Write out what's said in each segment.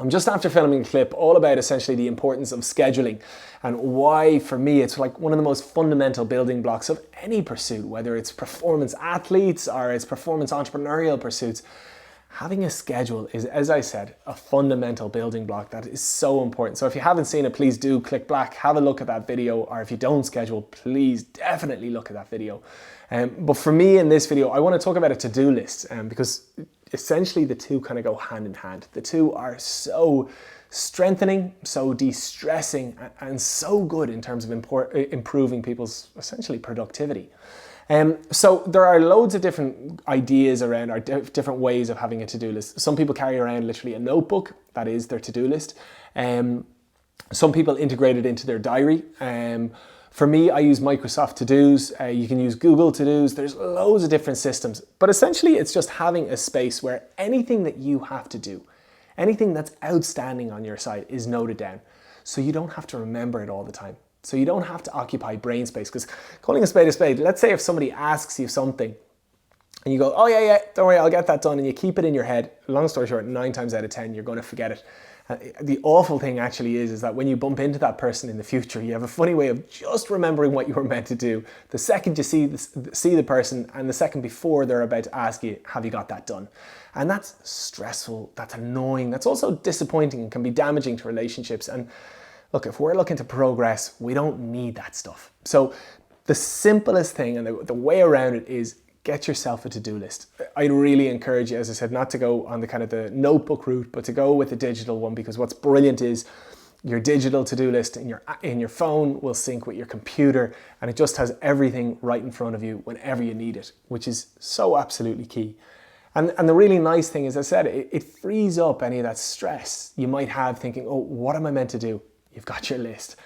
I'm just after filming a clip all about essentially the importance of scheduling and why, for me, it's like one of the most fundamental building blocks of any pursuit, whether it's performance athletes or it's performance entrepreneurial pursuits. Having a schedule is, as I said, a fundamental building block that is so important. So if you haven't seen it, please do click back, have a look at that video, or if you don't schedule, please definitely look at that video. But for me in this video, I want to talk about a to-do list because essentially the two kind of go hand in hand. The two are so strengthening, so de-stressing, and so good in terms of improving people's essentially productivity. So there are loads of different ideas around or different ways of having a to-do list. Some people carry around literally a notebook, that is their to-do list. Some people integrate it into their diary. For me, I use Microsoft To-Dos. You can use Google To-Dos. There's loads of different systems. But essentially, it's just having a space where anything that you have to do, anything that's outstanding on your side is noted down. So you don't have to remember it all the time. So you don't have to occupy brain space, because calling a spade, let's say if somebody asks you something and you go, oh yeah, don't worry, I'll get that done, and you keep it in your head. Long story short, 9 times out of 10, you're going to forget it. The awful thing actually is that when you bump into that person in the future, you have a funny way of just remembering what you were meant to do. The second you see the person and the second before they're about to ask you, have you got that done? And that's stressful, that's annoying, that's also disappointing and can be damaging to relationships. And look, if we're looking to progress, we don't need that stuff. So the simplest thing and the way around it is get yourself a to-do list. I'd really encourage you, as I said, not to go on the kind of the notebook route, but to go with the digital one, because what's brilliant is your digital to-do list in your phone will sync with your computer, and it just has everything right in front of you whenever you need it, which is so absolutely key. And the really nice thing is, as I said, it frees up any of that stress you might have thinking, oh, what am I meant to do? You've got your list.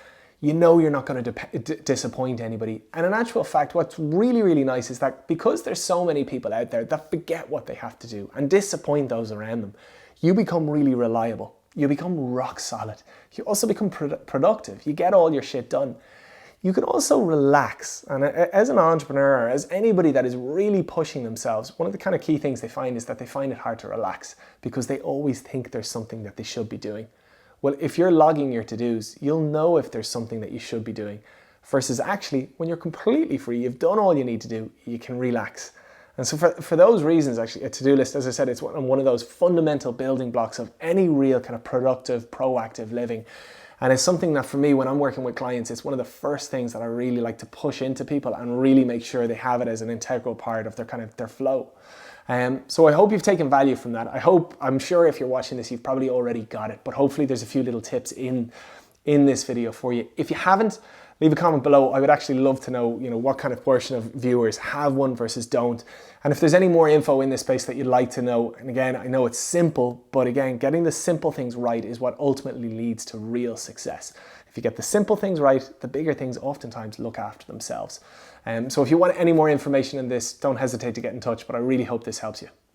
You know you're not going to disappoint anybody. And in actual fact, what's really, really nice is that because there's so many people out there that forget what they have to do and disappoint those around them, you become really reliable. You become rock solid. You also become productive. You get all your shit done. You can also relax. And as an entrepreneur, as anybody that is really pushing themselves, one of the kind of key things they find is that they find it hard to relax because they always think there's something that they should be doing. Well, if you're logging your to-dos, you'll know if there's something that you should be doing, versus actually when you're completely free, you've done all you need to do, you can relax. And so for those reasons, actually, a to-do list, as I said, it's one of those fundamental building blocks of any real kind of productive, proactive living. And it's something that for me, when I'm working with clients, it's one of the first things that I really like to push into people and really make sure they have it as an integral part of their flow. So I hope you've taken value from that. I'm sure if you're watching this, you've probably already got it, but hopefully there's a few little tips in this video for you. If you haven't, leave a comment below. I would actually love to know, what kind of portion of viewers have one versus don't. And if there's any more info in this space that you'd like to know, and again, I know it's simple, but again, getting the simple things right is what ultimately leads to real success. If you get the simple things right, the bigger things oftentimes look after themselves. So if you want any more information on this, don't hesitate to get in touch, but I really hope this helps you.